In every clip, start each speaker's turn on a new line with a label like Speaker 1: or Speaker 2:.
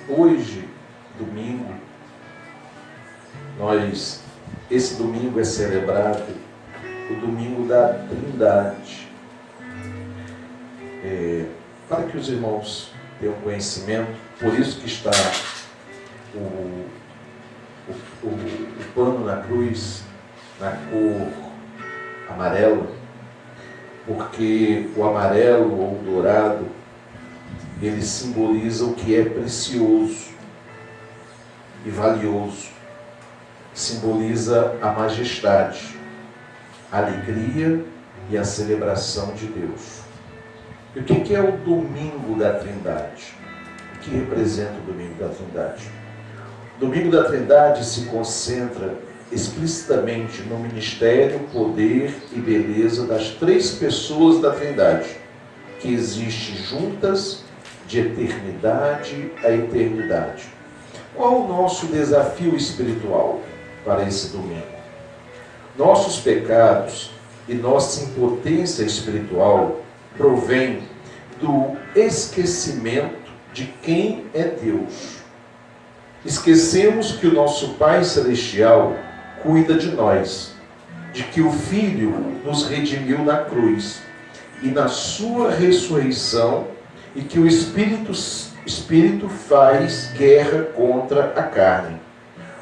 Speaker 1: Hoje, domingo, esse domingo é celebrado o domingo da Trindade. Para que os irmãos tenham conhecimento, por isso que está o pano na cruz na cor amarela, porque o amarelo ou o dourado, ele simboliza o que é precioso e valioso, simboliza a majestade, a alegria e a celebração de Deus. E o que é o domingo da Trindade? O que representa o domingo da Trindade? O domingo da Trindade se concentra explicitamente no ministério, poder e beleza das três pessoas da Trindade, que existem juntas de eternidade a eternidade. Qual o nosso desafio espiritual para esse domingo? Nossos pecados e nossa impotência espiritual provém do esquecimento de quem é Deus. Esquecemos que o nosso Pai Celestial cuida de nós, de que o Filho nos redimiu na cruz e na sua ressurreição, e que o Espírito faz guerra contra a carne.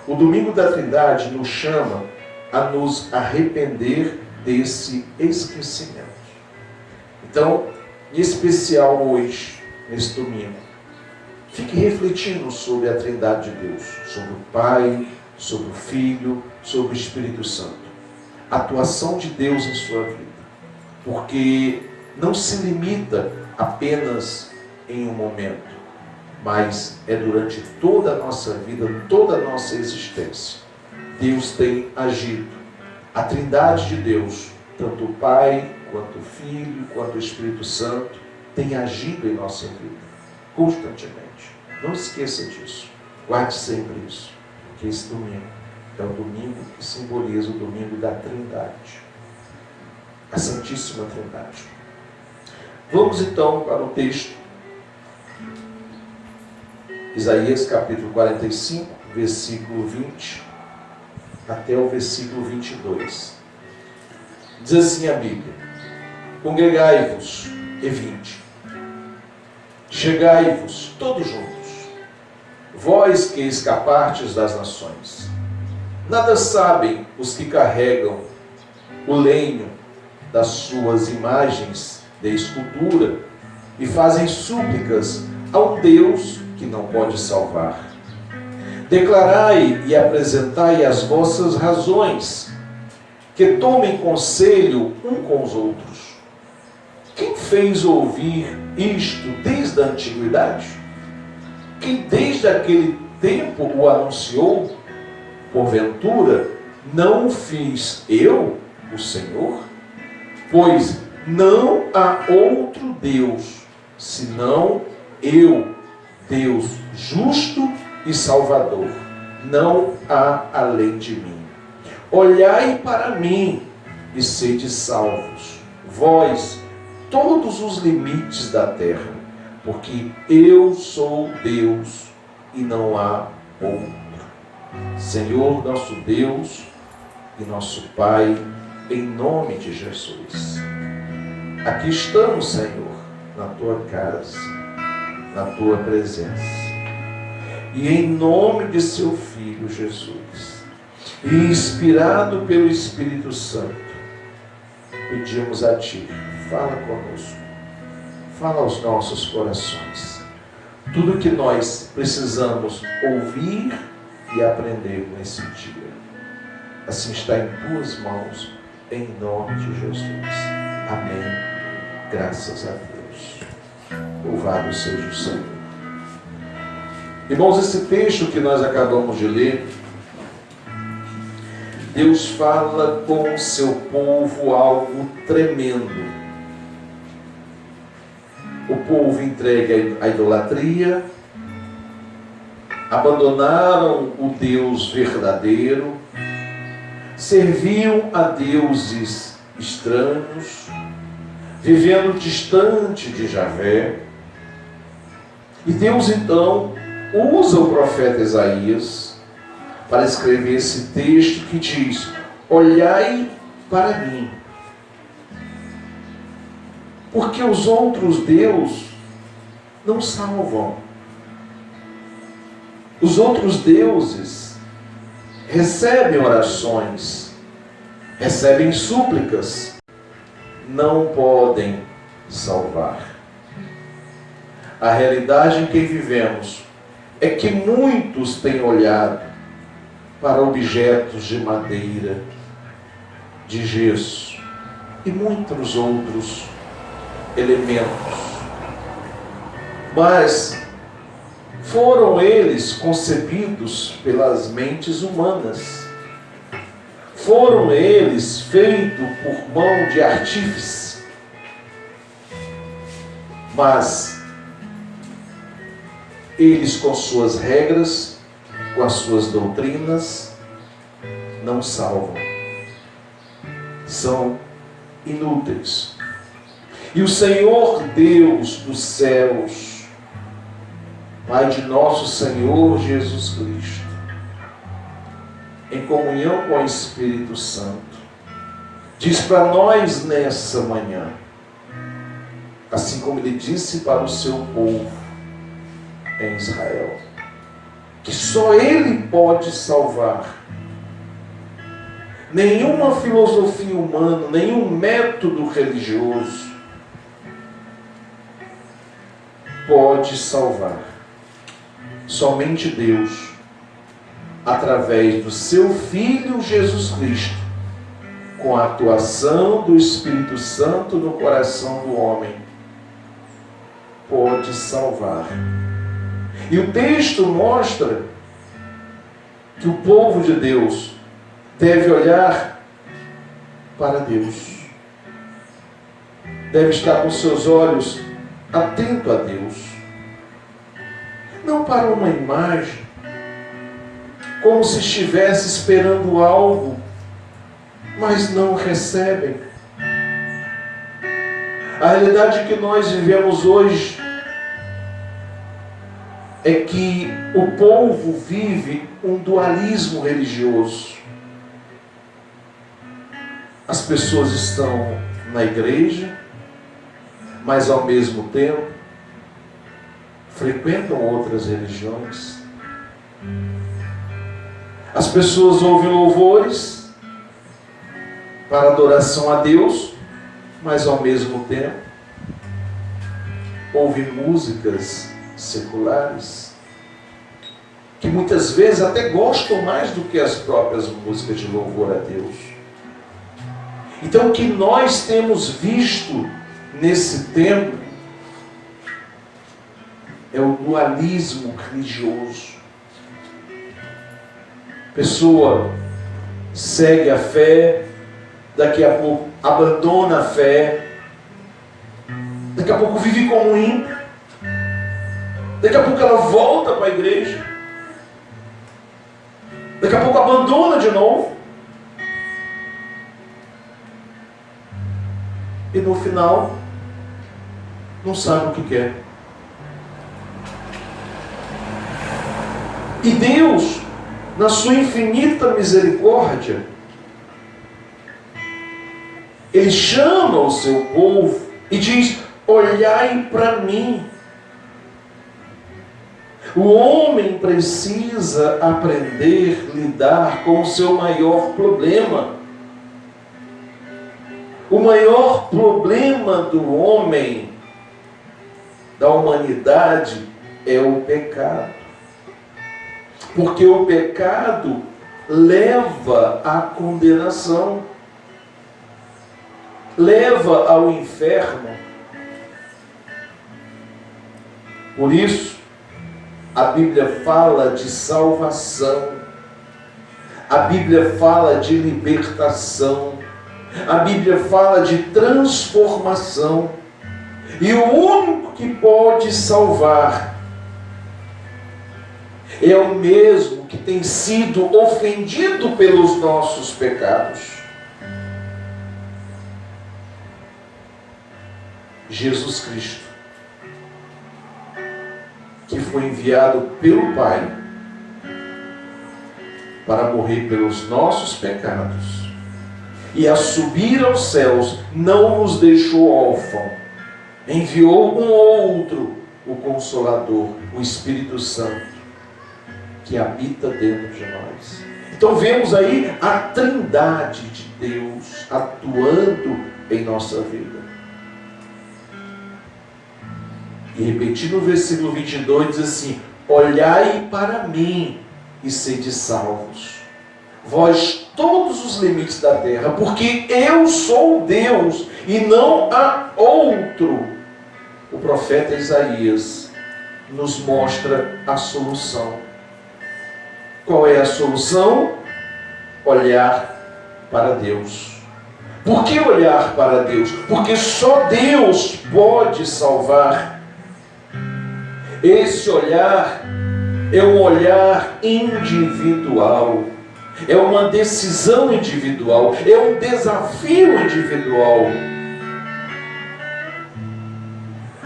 Speaker 1: O domingo da Trindade nos chama a nos arrepender desse esquecimento. Então, em especial hoje, nesse domingo, fique refletindo sobre a Trindade de Deus, sobre o Pai, sobre o Filho, sobre o Espírito Santo. A atuação de Deus em sua vida. Porque não se limita apenas em um momento, mas é durante toda a nossa vida, toda a nossa existência. Deus tem agido. A Trindade de Deus, tanto o Pai, quanto o Filho, quanto o Espírito Santo, tem agido em nossa vida, constantemente. Não esqueça disso. Guarde sempre isso. Porque esse domingo é o domingo que simboliza o domingo da Trindade. A Santíssima Trindade. Vamos então para o texto. Isaías capítulo 45, versículo 20 até o versículo 22. Diz assim a Bíblia: Congregai-vos e vinde. Chegai-vos todos juntos, vós que escapastes das nações. Nada sabem os que carregam o lenho das suas imagens de escultura e fazem súplicas a um Deus que não pode salvar. Declarai e apresentai as vossas razões, que tomem conselho um com os outros. Quem fez ouvir isto desde a antiguidade? Quem desde aquele tempo o anunciou? Porventura, não o fiz eu, o Senhor? Pois não há outro Deus, senão eu, Deus justo e salvador. Não há além de mim. Olhai para mim e sede salvos, vós, todos os limites da terra, porque eu sou Deus e não há outro. Senhor, nosso Deus e nosso Pai, em nome de Jesus. Aqui estamos, Senhor, na tua casa, na tua presença. E em nome de seu Filho Jesus, e inspirado pelo Espírito Santo, pedimos a Ti, fala conosco, fala aos nossos corações. Tudo que nós precisamos ouvir e aprender nesse dia. Assim está em Tuas mãos, em nome de Jesus. Amém. Graças a Deus. Louvado seja o Senhor. Irmãos, esse texto que nós acabamos de ler, Deus fala com o seu povo algo tremendo. O povo entregue à idolatria, abandonaram o Deus verdadeiro, serviam a deuses estranhos, vivendo distante de Javé. E Deus então usa o profeta Isaías para escrever esse texto que diz: olhai para mim. Porque os outros deuses não salvam. Os outros deuses recebem orações, recebem súplicas, não podem salvar. A realidade em que vivemos é que muitos têm olhado para objetos de madeira, de gesso e muitos outros elementos. Mas foram eles concebidos pelas mentes humanas. Foram eles feitos por mão de artífice. Mas eles, com suas regras, com as suas doutrinas, não salvam. São inúteis. E o Senhor Deus dos céus, Pai de nosso Senhor Jesus Cristo, em comunhão com o Espírito Santo, diz para nós nessa manhã, assim como Ele disse para o seu povo em Israel, que só Ele pode salvar. Nenhuma filosofia humana, nenhum método religioso pode salvar. Somente Deus, através do seu Filho Jesus Cristo, com a atuação do Espírito Santo no coração do homem, pode salvar. E o texto mostra que o povo de Deus deve olhar para Deus. Deve estar com seus olhos atento a Deus. Não para uma imagem, como se estivesse esperando algo, mas não recebem. A realidade que nós vivemos hoje é que o povo vive um dualismo religioso. As pessoas estão na igreja, mas ao mesmo tempo frequentam outras religiões. As pessoas ouvem louvores para adoração a Deus, mas ao mesmo tempo ouvem músicas seculares, que muitas vezes até gostam mais do que as próprias músicas de louvor a Deus. Então, o que nós temos visto nesse tempo é o dualismo religioso. Pessoa segue a fé, daqui a pouco abandona a fé, daqui a pouco vive como ímpio, daqui a pouco ela volta para a igreja, daqui a pouco abandona de novo, e no final não sabe o que quer. E Deus, na sua infinita misericórdia, Ele chama o seu povo e diz: olhai para mim. O homem precisa aprender a lidar com o seu maior problema. O maior problema do homem, da humanidade, é o pecado. Porque o pecado leva à condenação, leva ao inferno. Por isso, a Bíblia fala de salvação, a Bíblia fala de libertação, a Bíblia fala de transformação. E o único que pode salvar é o mesmo que tem sido ofendido pelos nossos pecados. Jesus Cristo, que foi enviado pelo Pai para morrer pelos nossos pecados e a subir aos céus, não nos deixou órfão, enviou um outro, o Consolador, o Espírito Santo, que habita dentro de nós. Então vemos aí a Trindade de Deus atuando em nossa vida. E repetindo o versículo 22, diz assim: olhai para mim e sede salvos, vós todos os limites da terra, porque eu sou Deus e não há outro. O profeta Isaías nos mostra a solução. Qual é a solução? Olhar para Deus. Por que olhar para Deus? Porque só Deus pode salvar. Esse olhar é um olhar individual, é uma decisão individual, é um desafio individual.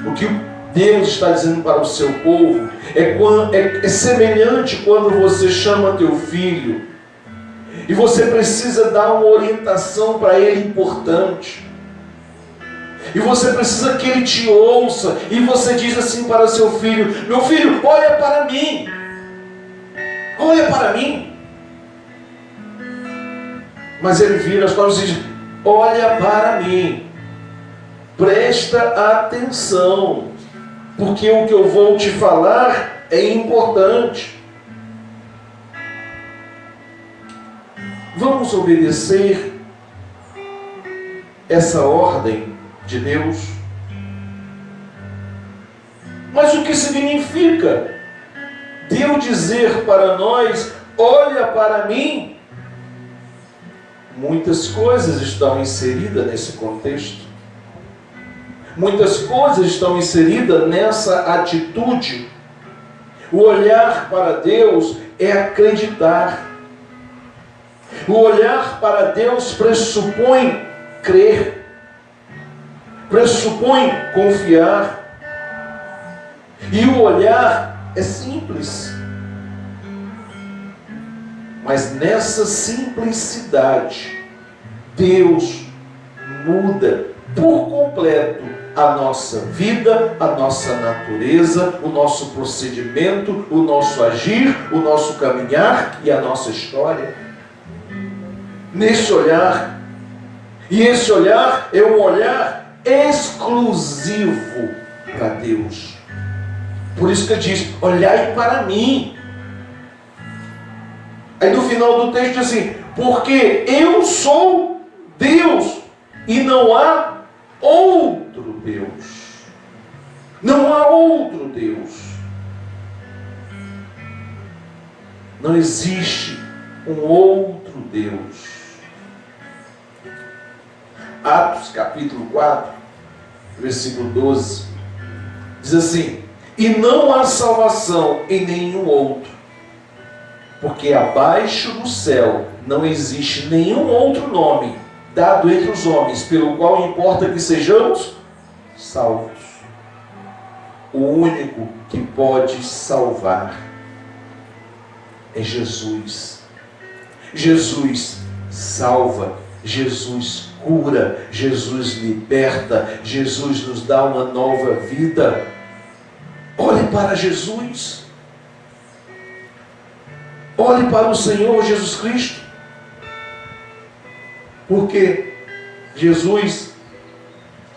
Speaker 1: O que Deus está dizendo para o seu povo é semelhante quando você chama teu filho e você precisa dar uma orientação para ele importante. E você precisa que ele te ouça. E você diz assim para seu filho: meu filho, olha para mim. Olha para mim. Mas ele vira as costas e diz: olha para mim. Presta atenção. Porque o que eu vou te falar é importante. Vamos obedecer essa ordem de Deus? Mas o que significa Deus dizer para nós: olha para mim? Muitas coisas estão inseridas nesse contexto. Muitas coisas estão inseridas nessa atitude. O olhar para Deus é acreditar. O olhar para Deus pressupõe crer, pressupõe confiar. E o olhar é simples. Mas nessa simplicidade, Deus muda por completo a nossa vida, a nossa natureza, o nosso procedimento, o nosso agir, o nosso caminhar e a nossa história. Nesse olhar, e esse olhar é um olhar exclusivo para Deus. Por isso que ele diz: olhai para mim. Aí no final do texto diz assim: porque eu sou Deus e não há outro Deus. Não há outro Deus. Não existe um outro Deus. Atos capítulo 4, versículo 12, diz assim: e não há salvação em nenhum outro, porque abaixo do céu não existe nenhum outro nome dado entre os homens, pelo qual importa que sejamos salvos. O único que pode salvar é Jesus. Jesus salva, Jesus cura, Jesus liberta, Jesus nos dá uma nova vida. Olhe para Jesus. Olhe para o Senhor Jesus Cristo. Porque Jesus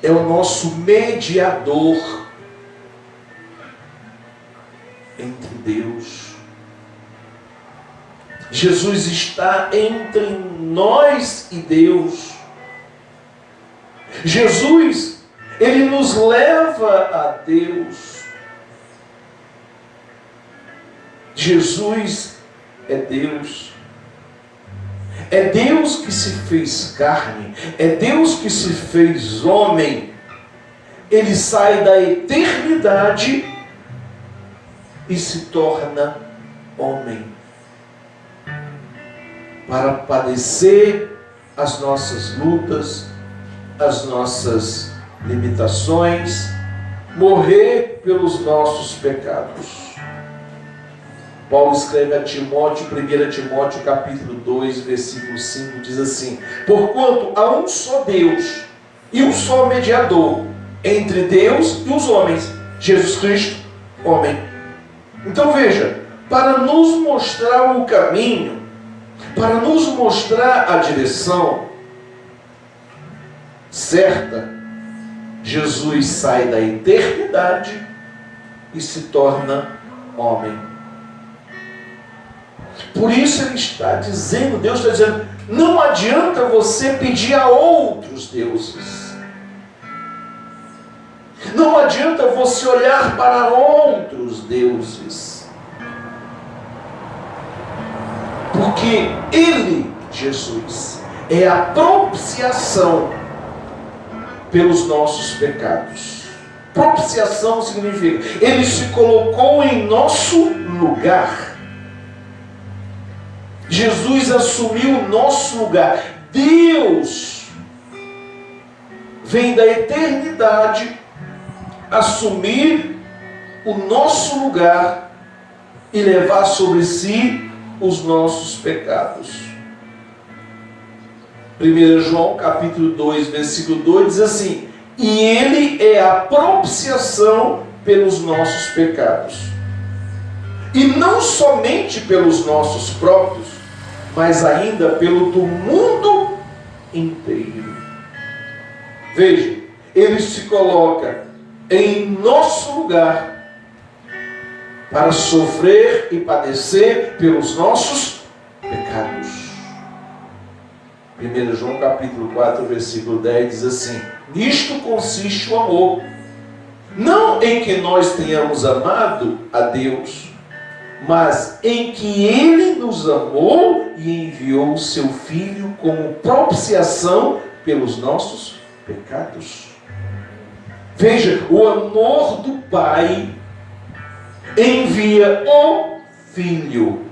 Speaker 1: é o nosso mediador entre Deus. Jesus está entre nós e Deus. Jesus, ele nos leva a Deus. Jesus é Deus. É Deus que se fez carne. É Deus que se fez homem. Ele sai da eternidade e se torna homem para padecer as nossas lutas, as nossas limitações, morrer pelos nossos pecados. Paulo escreve a Timóteo, 1 Timóteo capítulo 2, versículo 5, diz assim: porquanto há um só Deus e um só mediador entre Deus e os homens, Jesus Cristo, homem. Então veja, para nos mostrar o caminho, para nos mostrar a direção certa, Jesus sai da eternidade e se torna homem. Por isso ele está dizendo, Deus está dizendo, não adianta você pedir a outros deuses. Não adianta você olhar para outros deuses. Porque Ele, Jesus, é a propiciação pelos nossos pecados. Propiciação significa, Ele se colocou em nosso lugar. Jesus assumiu o nosso lugar. Deus vem da eternidade assumir o nosso lugar e levar sobre si os nossos pecados. 1 João capítulo 2, versículo 2 diz assim: e Ele é a propiciação pelos nossos pecados. E não somente pelos nossos próprios, mas ainda pelo do mundo inteiro. Veja, Ele se coloca em nosso lugar para sofrer e padecer pelos nossos pecados. 1 João capítulo 4, versículo 10 diz assim: nisto consiste o amor, não em que nós tenhamos amado a Deus, mas em que Ele nos amou e enviou o seu Filho como propiciação pelos nossos pecados. Veja, o amor do Pai envia o Filho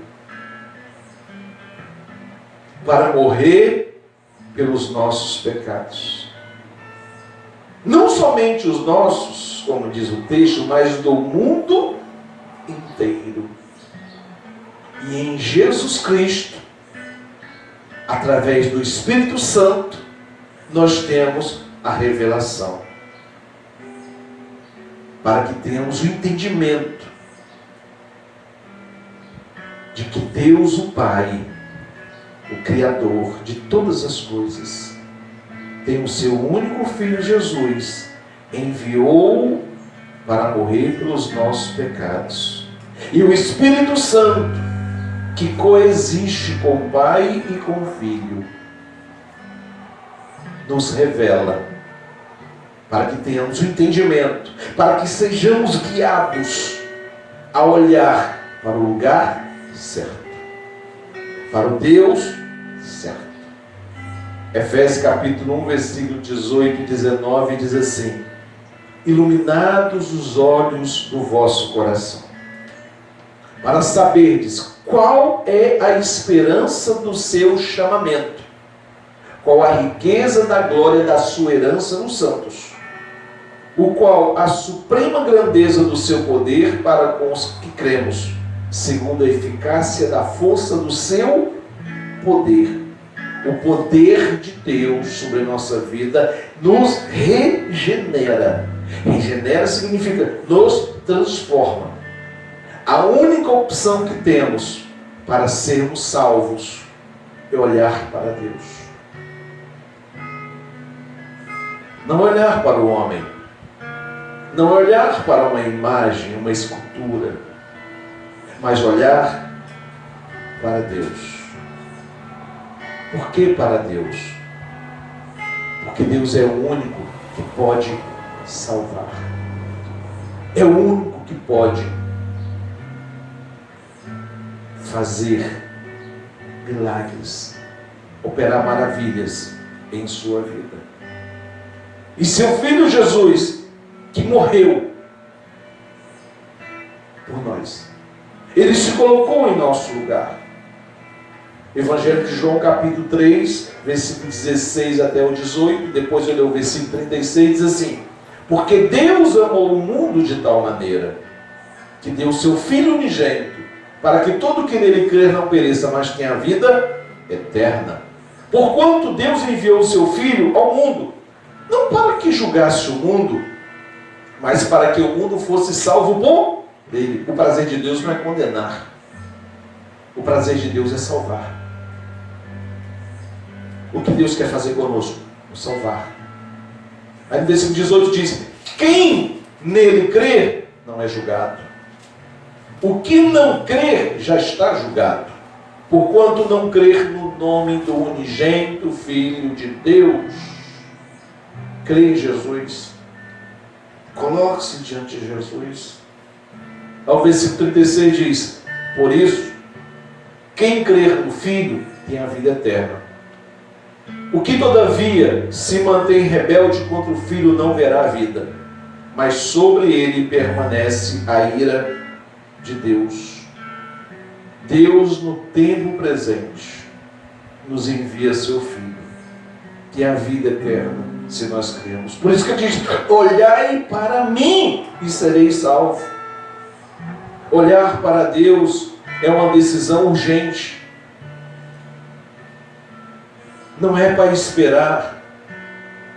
Speaker 1: para morrer pelos nossos pecados. Não somente os nossos, como diz o texto, mas do mundo inteiro. E em Jesus Cristo, através do Espírito Santo, nós temos a revelação. Para que tenhamos o entendimento de que Deus, o Pai, o Criador de todas as coisas, tem o seu único Filho Jesus, enviou para morrer pelos nossos pecados. E o Espírito Santo, que coexiste com o Pai e com o Filho, nos revela, para que tenhamos o entendimento, para que sejamos guiados a olhar para o lugar certo, para o Deus certo. Efésios capítulo 1, versículo 18 e 19 diz assim: iluminados os olhos do vosso coração, para saberdes qual é a esperança do seu chamamento, qual a riqueza da glória da sua herança nos santos, o qual a suprema grandeza do seu poder para com os que cremos, segundo a eficácia da força do seu poder. O poder de Deus sobre a nossa vida nos regenera. Regenera significa nos transforma. A única opção que temos para sermos salvos é olhar para Deus. Não olhar para o homem. Não olhar para uma imagem, uma escultura, mas olhar para Deus. Por que para Deus? Porque Deus é o único que pode salvar. É o único que pode fazer milagres, operar maravilhas em sua vida. E seu Filho Jesus, que morreu por nós, Ele se colocou em nosso lugar. Evangelho de João capítulo 3, versículo 16 até o 18, depois eu leio o versículo 36, diz assim: Porque Deus amou o mundo de tal maneira que deu o seu Filho unigênito, para que todo que nele crer não pereça, mas tenha vida eterna. Porquanto Deus enviou o seu Filho ao mundo, não para que julgasse o mundo, mas para que o mundo fosse salvo por ele. O prazer de Deus não é condenar. O prazer de Deus é salvar. O que Deus quer fazer conosco? Nos salvar. Aí no versículo 18 diz: quem nele crer não é julgado. O que não crer já está julgado, porquanto não crer no nome do unigênito Filho de Deus. Crê em Jesus. Coloque-se diante de Jesus. Ao versículo 36 diz: por isso, quem crer no Filho tem a vida eterna. O que todavia se mantém rebelde contra o Filho não verá a vida, mas sobre ele permanece a ira de Deus. Deus, no tempo presente, nos envia seu Filho, que é a vida eterna, se nós cremos. Por isso que ele diz: olhai para mim e sereis salvos. Olhar para Deus é uma decisão urgente. Não é para esperar,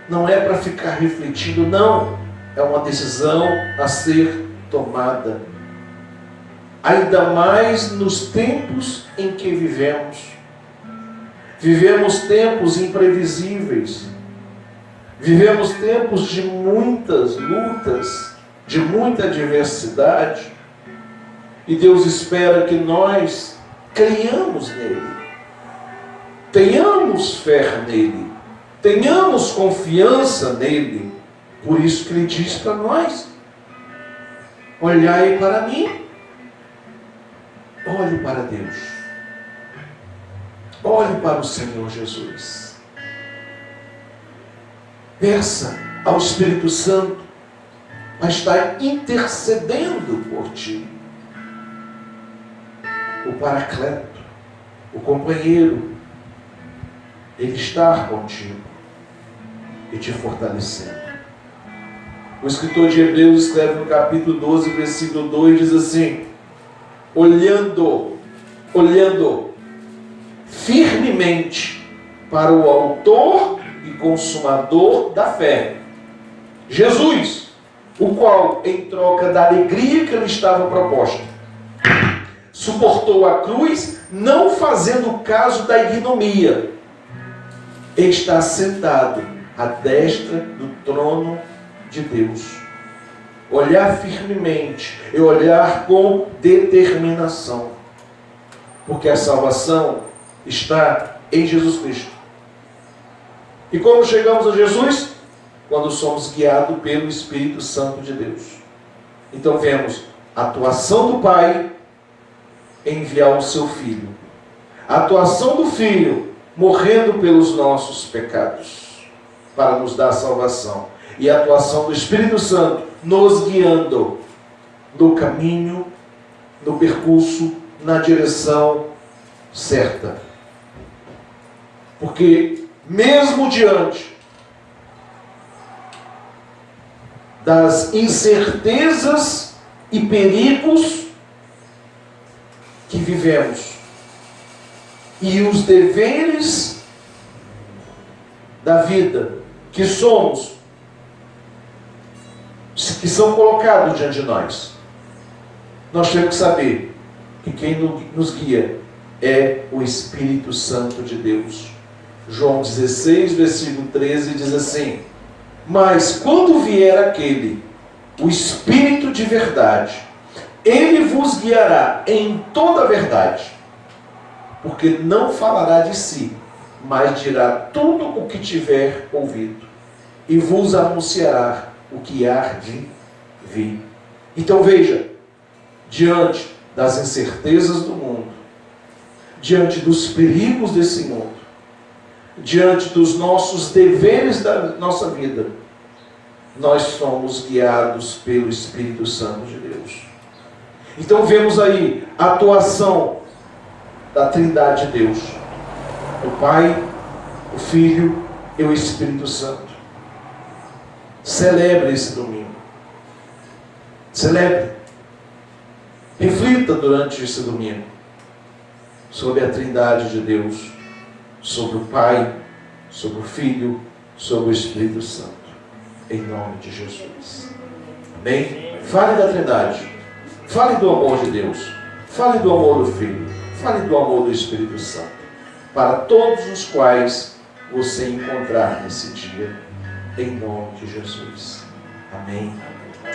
Speaker 1: não é para ficar refletindo, não. É uma decisão a ser tomada. Ainda mais nos tempos em que vivemos. Vivemos tempos imprevisíveis. Vivemos tempos de muitas lutas, de muita adversidade. E Deus espera que nós creiamos nele. Tenhamos fé nele, tenhamos confiança nele. Por isso que ele diz para nós: olhai para mim. Olhe para Deus, olhe para o Senhor Jesus, peça ao Espírito Santo para estar intercedendo por ti. O Paracleto, o companheiro, ele está contigo e te fortalecendo. O escritor de Hebreus escreve no capítulo 12, versículo 2, diz assim: olhando firmemente para o autor e consumador da fé, Jesus, o qual, em troca da alegria que lhe estava proposta, suportou a cruz, não fazendo caso da ignomínia, está sentado à destra do trono de Deus. Olhar firmemente e olhar com determinação, porque a salvação está em Jesus Cristo. E como chegamos a Jesus? Quando somos guiados pelo Espírito Santo de Deus. Então vemos a atuação do Pai em enviar o seu Filho, a atuação do Filho morrendo pelos nossos pecados para nos dar a salvação, e a atuação do Espírito Santo nos guiando no caminho, no percurso, na direção certa. Porque mesmo diante das incertezas e perigos que vivemos, e os deveres da vida que somos, que são colocados diante de nós, nós temos que saber que quem nos guia é o Espírito Santo de Deus. João 16, versículo 13 diz assim: mas quando vier aquele, o Espírito de verdade, ele vos guiará em toda a verdade, porque não falará de si, mas dirá tudo o que tiver ouvido, e vos anunciará o que há de vir. Então veja, diante das incertezas do mundo, diante dos perigos desse mundo, diante dos nossos deveres da nossa vida, nós somos guiados pelo Espírito Santo de Deus. Então vemos aí a atuação da Trindade de Deus, o Pai, o Filho e o Espírito Santo. Celebre esse domingo. Celebre. Reflita durante esse domingo sobre a Trindade de Deus, sobre o Pai, sobre o Filho, sobre o Espírito Santo. Em nome de Jesus. Amém? Fale da Trindade. Fale do amor de Deus. Fale do amor do Filho. Fale do amor do Espírito Santo. Para todos os quais você encontrar nesse dia. Em nome de Jesus. Amém.